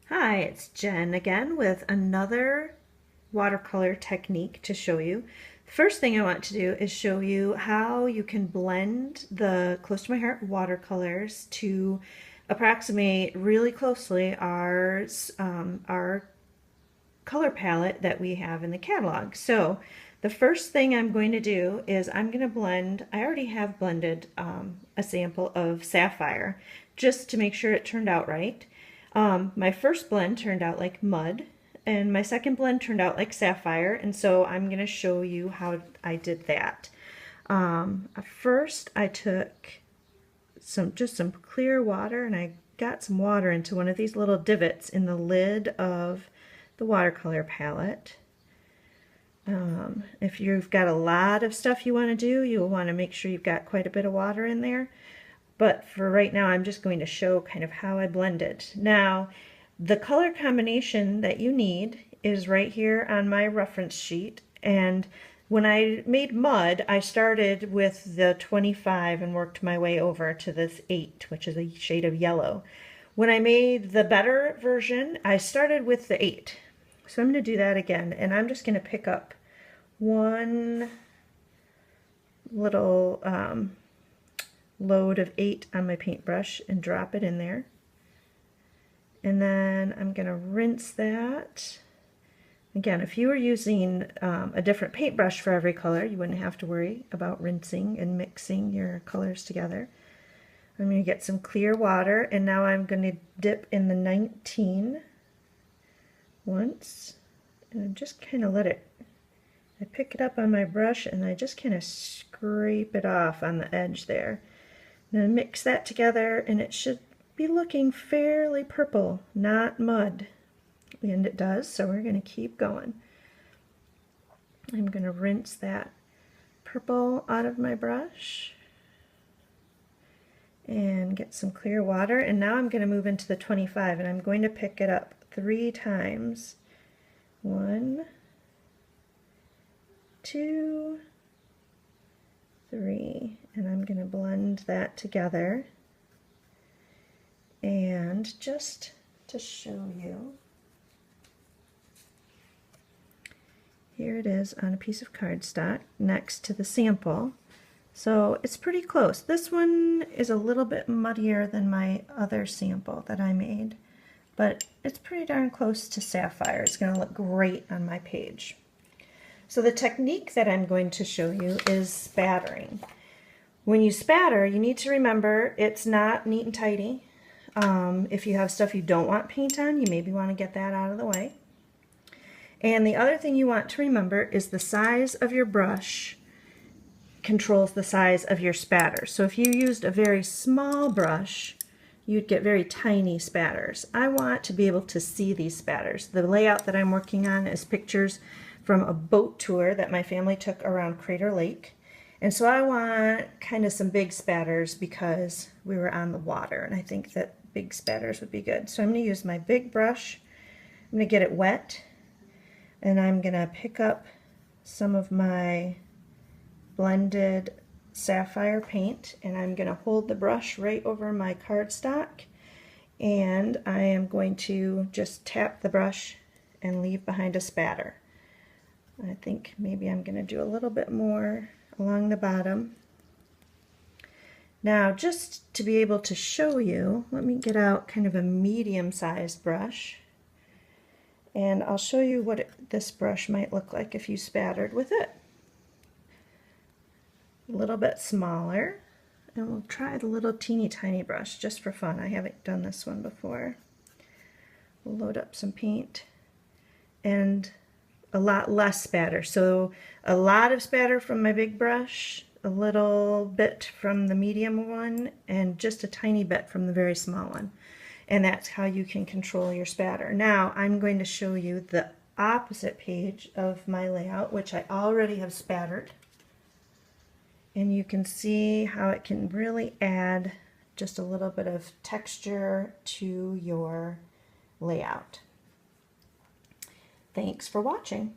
Hi, it's Jen again with another watercolor technique to show you. The first thing I want to do is show you how you can blend the Close to My Heart watercolors to approximate really closely our color palette that we have in the catalog. So the first thing I'm going to do is I'm going to blend, I already have blended a sample of Sapphire just to make sure it turned out right. My first blend turned out like mud, and my second blend turned out like Sapphire, and so I'm going to show you how I did that. First I took just some clear water, and I got some water into one of these little divots in the lid of the watercolor palette. If you've got a lot of stuff you want to do, you'll want to make sure you've got quite a bit of water in there. But for right now, I'm just going to show kind of how I blended. Now, the color combination that you need is right here on my reference sheet. And when I made mud, I started with the 25 and worked my way over to this 8, which is a shade of yellow. When I made the better version, I started with the 8. So I'm going to do that again, and I'm just going to pick up one little load of 8 on my paintbrush and drop it in there. And then I'm going to rinse that. Again, if you were using a different paintbrush for every color, you wouldn't have to worry about rinsing and mixing your colors together. I'm going to get some clear water, and now I'm going to dip in the 19 once, and I just kind of let it, I pick it up on my brush and I just kind of scrape it off on the edge there. And then mix that together, and it should be looking fairly purple, not mud. And it does, so we're going to keep going. I'm going to rinse that purple out of my brush and get some clear water. And now I'm going to move into the 25, and I'm going to pick it up 3 times. 1, 2, 3, and I'm going to blend that together. And just to show you, here it is on a piece of cardstock next to the sample. So it's pretty close. This one is a little bit muddier than my other sample that I made, but it's pretty darn close to Sapphire. It's going to look great on my page. So the technique that I'm going to show you is spattering. When you spatter, you need to remember it's not neat and tidy. If you have stuff you don't want paint on, you maybe want to get that out of the way. And the other thing you want to remember is the size of your brush controls the size of your spatter. So if you used a very small brush, you'd get very tiny spatters. I want to be able to see these spatters. The layout that I'm working on is pictures from a boat tour that my family took around Crater Lake. And so I want kind of some big spatters because we were on the water, and I think that big spatters would be good. So I'm going to use my big brush. I'm going to get it wet, and I'm going to pick up some of my blended Sapphire paint, and I'm going to hold the brush right over my cardstock, and I am going to just tap the brush and leave behind a spatter. I think maybe I'm going to do a little bit more along the bottom. Now, just to be able to show you, let me get out kind of a medium-sized brush, and I'll show you what this brush might look like if you spattered with it. A little bit smaller, and we'll try the little teeny tiny brush just for fun. I haven't done this one before. We'll load up some paint, and a lot less spatter. So a lot of spatter from my big brush, a little bit from the medium one, and just a tiny bit from the very small one. And that's how you can control your spatter. Now I'm going to show you the opposite page of my layout, which I already have spattered. And you can see how it can really add just a little bit of texture to your layout. Thanks for watching.